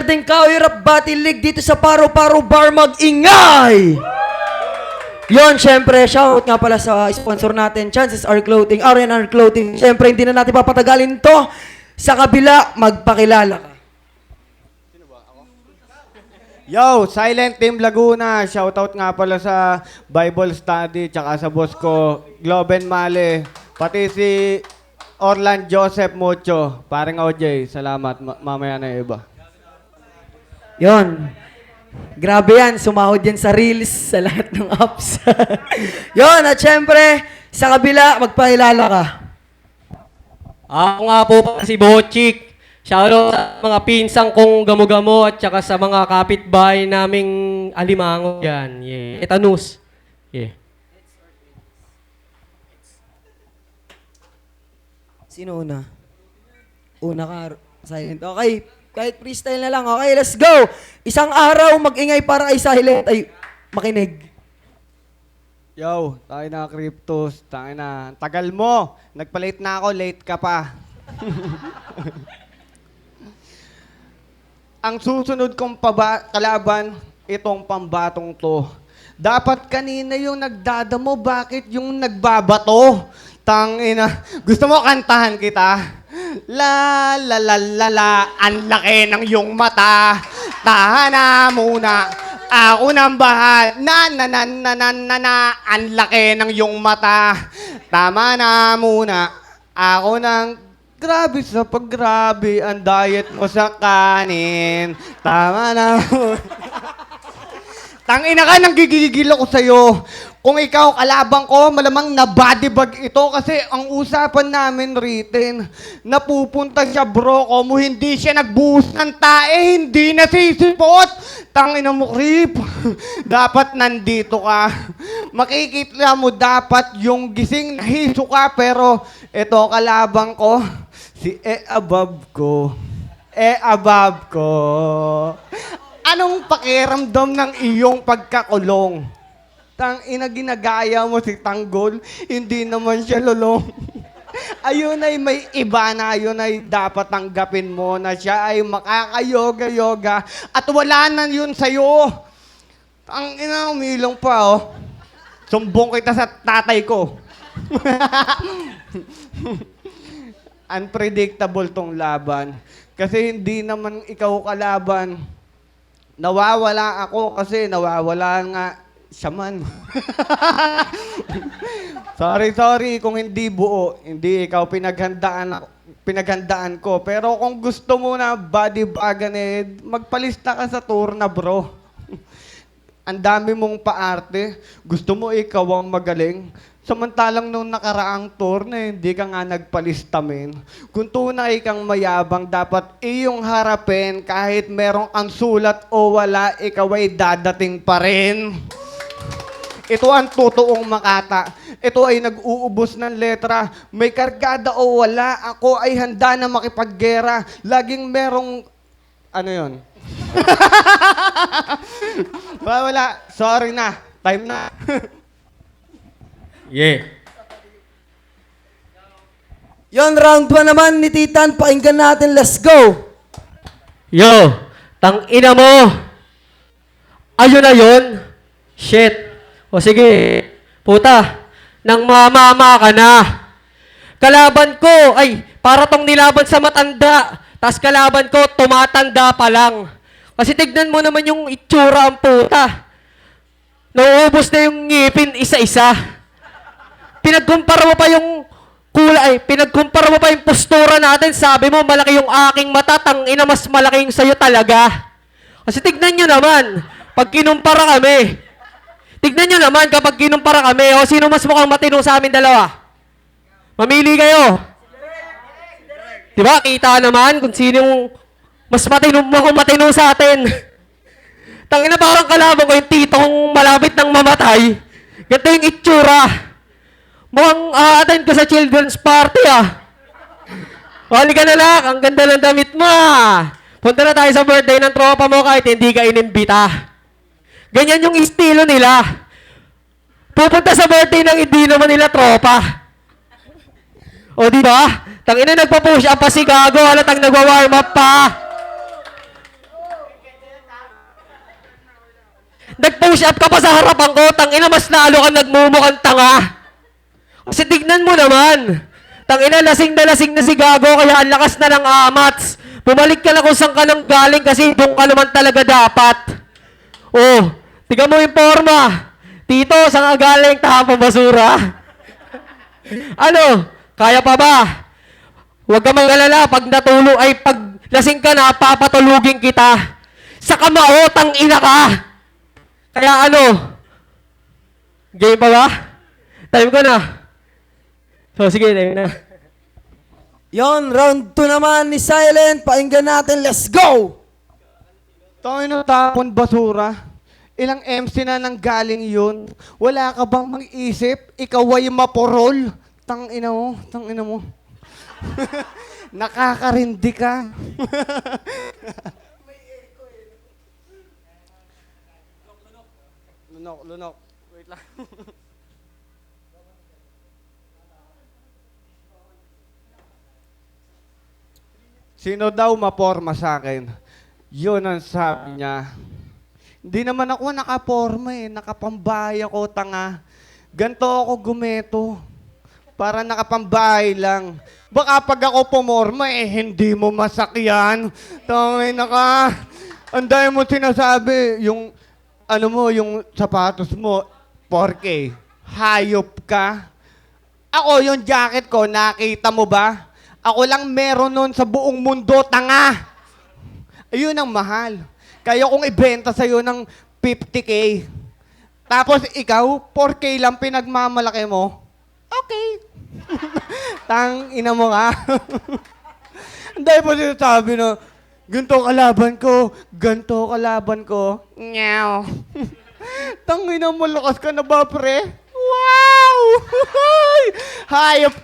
Berdeng Kahoy Rap Battle League dito sa Paro-Paro Bar, mag-ingay! Yon, syempre, shoutout nga pala sa sponsor natin, Chances Are Clothing, R&R Clothing. Syempre, hindi na natin papatagalin to. Sa kabila, magpakilala ka. Yo, Silent Team Laguna. Shoutout nga pala sa Bible Study, tsaka sa boss ko, Globen Male. Pati si Orlan Joseph Mucho. Parang OJ, salamat. Mamaya na yung iba. Yon. Grabe yan, sumahod yan sa reels, sa lahat ng apps. Yon, at syempre, sa kabila, magpakilala ka. Ako nga po pala si Bochik. Shoutout sa mga pinsang kong gamo-gamo at saka sa mga kapitbahay naming alimango yan. Yeah. Etanus. Yeah. Sino una? Una ka, Silent. Okay, kahit freestyle na lang. Okay, let's go! Isang araw, mag-ingay para kay Silent. Ay, makinig. Yo, tayo na Cryptos. Tayo na. Tagal mo. Nagpa-late na ako, late ka pa. Ang susunod kong kalaban, itong pambatong to. Dapat kanina yung nagdadamo, bakit yung nagbabato? Tangina. Gusto mo kantahan kita? La la la la la, ang laki ng iyong mata. Tahan na muna. Ako nang bahal. Na na na na na na na, ang laki ng iyong mata. Tama na muna. Ako nang grabe sa paggrabe ang diet mo sa kanin. Tama na muna. Tangina ka, nang gigigil ako sa'yo. Kung ikaw kalabang ko, malamang na bodybag ito kasi ang usapan namin written, napupunta siya bro ko mo, hindi siya nagbuhos ng tae, hindi nasisipot. Tangina mo, creep. Dapat nandito ka. Makikita mo dapat yung gising nahiso ka, pero ito kalabang ko, si above ko. Above ko. Anong pakiramdam ng iyong pagkakulong? Ina, ginagaya mo si Tanggol, hindi naman siya lulong. Ayun ay may iba na, ayun ay dapat tanggapin mo na siya ay makakayoga-yoga at wala na yun sa'yo. Ina, umilong pa, oh. Sumbong kita sa tatay ko. Unpredictable tong laban. Kasi hindi naman ikaw kalaban. Nawawala ako kasi nawawala nga siya man. sorry kung hindi buo. Hindi ikaw pinaghandaan ko. Pero kung gusto mo na body bagan magpalista ka sa tour na bro. Ang dami mong paarte. Gusto mo ikaw ang magaling. Samantalang nung nakaraang tour na hindi ka nga nagpalistamin. Kung tunay kang mayabang, dapat iyong harapin kahit merong ang sulat o wala, ikaw ay dadating pa rin. Ito ang totoong Makata. Ito ay nag-uubos ng letra. May kargada o wala, ako ay handa na makipaggera. Laging merong... Ano yun? Wala. Sorry na. Time na. Yeah. Yon, round 1 naman ni Titan. Pakinggan natin. Let's go! Yo, tang ina mo. Ayun na yun. Shit. O sige, puta. Nang mamama ka na. Kalaban ko, ay, para tong nilaban sa matanda. Tas kalaban ko, tumatanda pa lang. Kasi tignan mo naman yung itsura ang puta. Nauubos na yung ngipin isa-isa. Pinagkumpara mo pa yung kulay, pinagkumpara mo pa yung postura natin, sabi mo malaki yung aking mata, tangina mas malaki yung sa'yo talaga. Kasi tignan nyo naman, pag kinumpara kami, tignan nyo naman kapag kinumpara kami, o sino mas mukhang matino sa amin dalawa? Mamili kayo. Diba, kita naman kung sino yung mas mukhang matino sa atin. Tangina parang kalaban ko yung titong malapit ng mamatay. Ganito yung itsura. Mukhang attend ko sa children's party, ah. Hali ka na lang, ang ganda ng damit mo, ah. Punta na tayo sa birthday ng tropa mo kahit hindi ka inimbita. Ganyan yung estilo nila. Pupunta sa birthday ng hindi naman nila tropa. O di ba? Tangina nagpa-push up pa si Gago, halatang nagwa-warm up pa. Nag-push up ka pa sa harapan ko, tangina mas lalo ka nagmumukhang tanga. Kasi tignan mo naman. Tangina, lasing na si Gago, kaya ang lakas na ng amats. Bumalik ka na kung saan ka nang galing kasi doon ka naman talaga dapat. Oh, tignan mo yung forma. Tito, saan ka galing? Tahapang basura. Ano? Kaya pa ba? Huwag ka mag-alala. Pag natulog, ay pag lasing ka na, papatulugin kita. Sa kamao, tangina ka. Kaya ano? Game pa ba? Time ko na. So, sige, time na. Yon, round 2 naman ni Silent. Pakinggan natin. Let's go! Tangina, tapon basura. Ilang MC na nang galing yun. Wala ka bang mag-isip? Ikaw ay maporol. Tangina mo, tangina mo. Nakakarindi ka. Lunok. Wait lang. Sino daw maporma sa akin? Yun ang sabi niya. Hindi naman ako nakaporma eh. Nakapambahay ako, tanga. Ganto ako gumeto. Para nakapambahay lang. Baka pag ako pumorma eh, hindi mo masakyan. Tangay na ka. Ang dami mo sinasabi. Yung, ano mo, yung sapatos mo, 4K. Hayop ka. Ako, yung jacket ko, nakita mo ba? Ako lang meron nun sa buong mundo, tanga. Ayun ang mahal. Kaya kung ibenta sa'yo ng 50K, tapos ikaw, 4K lang pinagmamalaki mo, okay. Tang ina mo ka. Dahil po sinasabi na, ganito kalaban ko. Nyaw. Tang ina mo, lakas ka na ba, pre? Wow! Hayop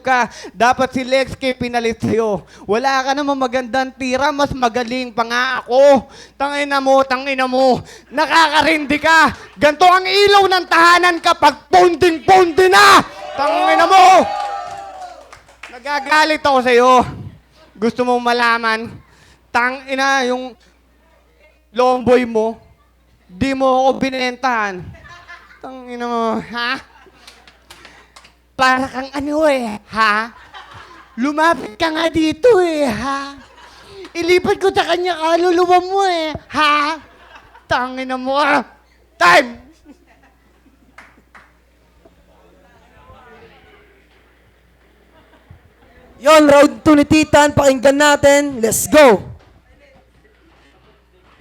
ka. Dapat si Lexke pinalit sa'yo. Wala ka namang magandang tira, mas magaling pa nga ako. Tangina mo. Nakakarindi ka. Ganto ang ilaw ng tahanan kapag ponding-pondi na. Tangina mo. Nagagalit ako sa'yo. Gusto mong malaman? Tangina, yung longboy mo, di mo ako binentahan. Tangina mo, ha? Para kang ano eh, ha? Lumapit ka nga dito eh, ha? Ilipat ko sa kanya kaluluwa mo eh, ha? Tangina mo, ah! Time! Yon, round 2 ni Titan. Pakinggan natin. Let's go!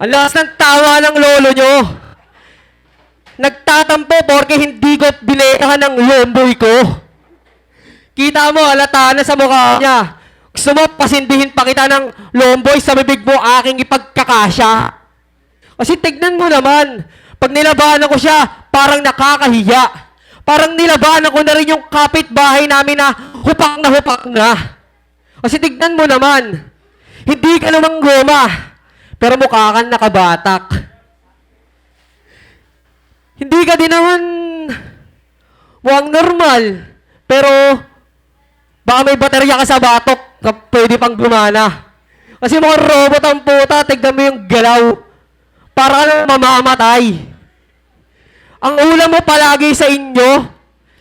Ang lakas ng tawa ng lolo nyo. Nagtatampo porque hindi ko binetahan ng lomboy ko. Kita mo, halata na sa mukha niya. Gusto mo, pasindihin pa kita ng lomboy sa bibig mo aking ipagkakasya. Kasi tignan mo naman, pag nilabanan ko siya, parang nakakahiya. Parang nilabanan ko na rin yung kapitbahay namin na hupak na. Kasi tignan mo naman, hindi ka namang goma, pero mukha kang nakabatak. Hindi ka din naman mukhang normal, pero baka may baterya ka sa batok, pwede pang gumana. Kasi mukhang robot ang puta, tignan mo yung galaw. Para ka nang mamamatay. Ang ulam mo palagi sa inyo,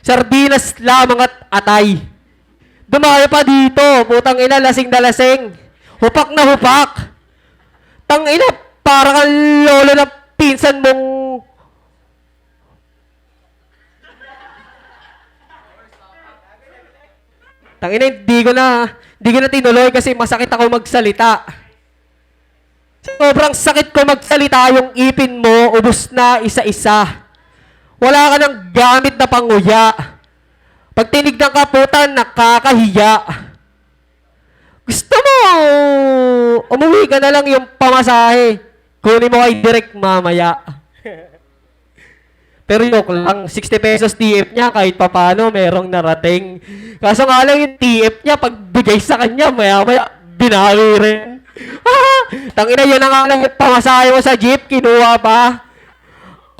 sardinas lamang at atay. Dumayo pa dito, putang ina, lasing na lasing. Hupak na hupak. Tang ina, para kang lolo na pinsan mong... Tang ina, hindi ko na tinuloy kasi masakit ako magsalita. Sobrang sakit ko magsalita, yung ipin mo, ubos na isa-isa. Wala ka ng gamit na panguya. Pag tinignan ka puta, nakakahiya. Gusto mo, umuwi ka na lang yung pamasahe. Kunin mo kay direct mamaya. Pero joke lang, 60 pesos TF niya kahit papano merong narating. Kaso nga lang yung TF niya, pag bigay sa kanya, maya-maya, binawi rin. Tangina, yun na nga lang yung pamasahe mo sa jeep, kinuha pa.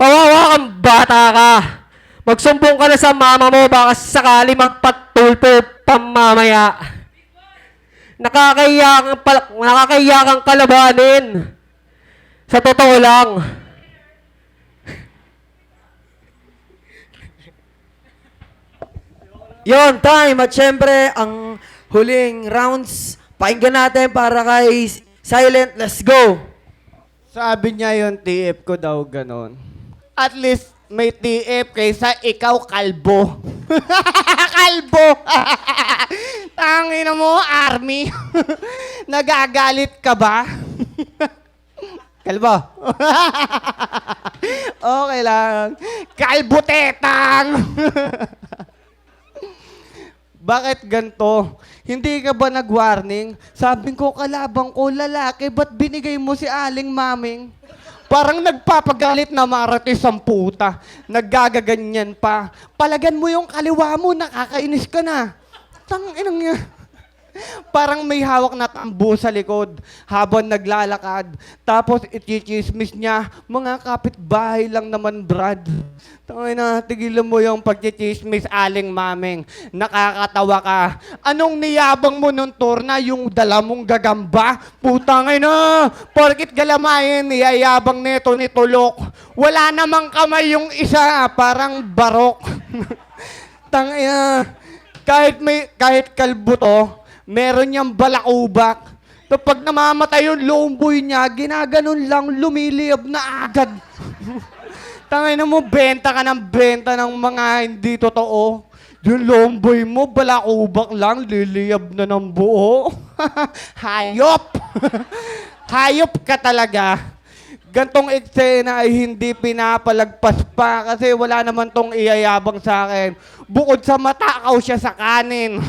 Kawawa kang bata ka. Magsumbong ka na sa mama mo, baka sakali magpatulpo pamamaya. Nakakahiya kang kalabanin. Sa totoo lang. Yon, time. At syempre, ang huling rounds, pakinggan natin para kay Silent. Let's go. Sabi niya yung TF ko daw ganon. At least may TF kaysa ikaw kalbo. Kalbo! Tangina mo, army. Nagagalit ka ba? Kalbo. Okay lang. Kalbo tetang! Bakit ganto? Hindi ka ba nag-warning? Sabi ko, kalabang ko, lalaki, ba't binigay mo si Aling Maming? Parang nagpapagalit na Marites ang puta. Naggagaganyan pa. Palagan mo yung kaliwa mo, nakakainis ka na. Tanginang niya. Parang may hawak na tambo sa likod habang naglalakad. Tapos ichichismis niya, mga kapitbahay lang naman, Brad. Tangina, tigilan mo yung pagchichismis, Aling Maming. Nakakatawa ka. Anong niyabang mo nung torna, yung dala mong gagamba? Putangay na! Porkit galamayin, niyayabang neto ni Tulok. Wala namang kamay yung isa, parang barok. Tangina, kahit kalbo to, meron niyang balakubak. So pag namamatay yung lomboy niya, ginaganon lang, lumiliyab na agad. Tangay na mo, benta ka ng benta ng mga hindi totoo. Yung lomboy mo, balakubak lang, liliyab na ng buo. Hayop! Hayop ka talaga. Gantong eksena ay hindi pinapalagpas pa kasi wala naman tong iyayabang sa akin. Bukod sa matakaw siya sa kanin.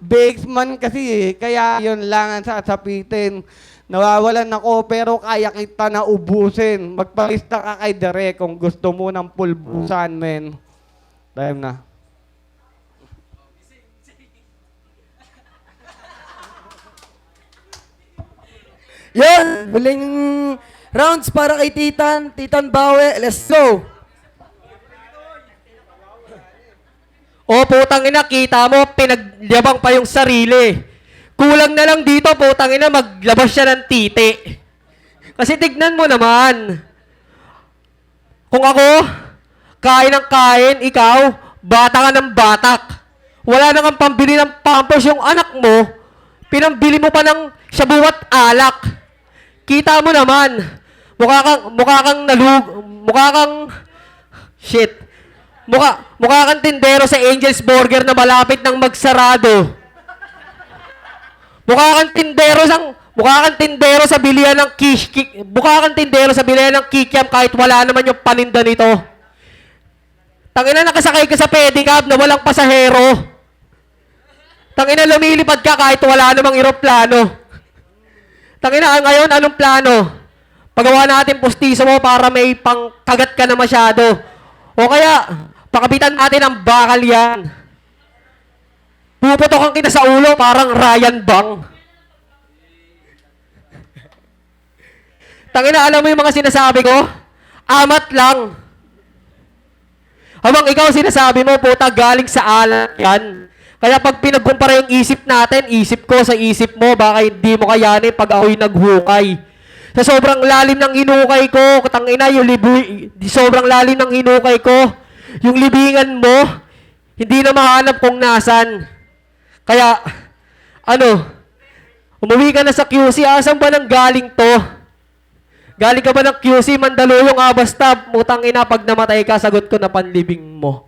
Bakesman kasi eh, kaya yun lang ang sasapitin. Nawawalan ako pero kaya kita na ubusin. Magpalista ka kay Derek kung gusto mo ng pulbusan, men. Time na. Yon, huling rounds para kay Titan. Titan Bawe, let's go. O putang ina, kita mo, pinagyabang pa yung sarili. Kulang na lang dito, putang ina, maglabas siya ng titi. Kasi tignan mo naman. Kung ako, kain ng kain, ikaw, bata ka ng batak. Wala na kang pambili ng pampers yung anak mo, pinambili mo pa ng shabuat alak. Kita mo naman, mukha kang tindero sa Angel's Burger na malapit ng magsarado. Mukha kang tindero sa bilihan ng kikiam kahit wala naman yung paninda nito. Tangina, nakasakay ka sa pedicab na walang pasahero. Tangina, lumilipad ka kahit wala namang eroplano. Tangina, ngayon, anong plano? Pagawa natin pustiso mo para may pangkagat ka na masyado. O kaya, pakabitan natin ang bakal yan. Puputokan kita sa ulo parang Ryan Bang. Tangina, alam mo yung mga sinasabi ko? Amat lang. Habang ikaw sinasabi mo, puta, galing sa alat yan. Kaya pag pinagkumpara yung isip natin, isip ko sa isip mo, baka hindi mo kayanin pag ako'y naghukay. Sa sobrang lalim ng hinukay ko, tangina, sobrang lalim ng hinukay ko, yung libingan mo, hindi na mahanap kung nasan. Kaya, umuwi ka na sa QC, asan ba nang galing to? Galing ka ba ng QC, Mandaluyong, basta, putang ina, pag namatay ka, sagot ko na panlibing mo.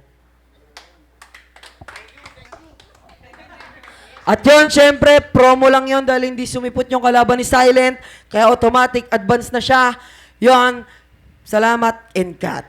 At yun, syempre, promo lang yun dahil hindi sumipot yung kalaban ni Silent. Kaya automatic, advance na siya. Yun, salamat and cut.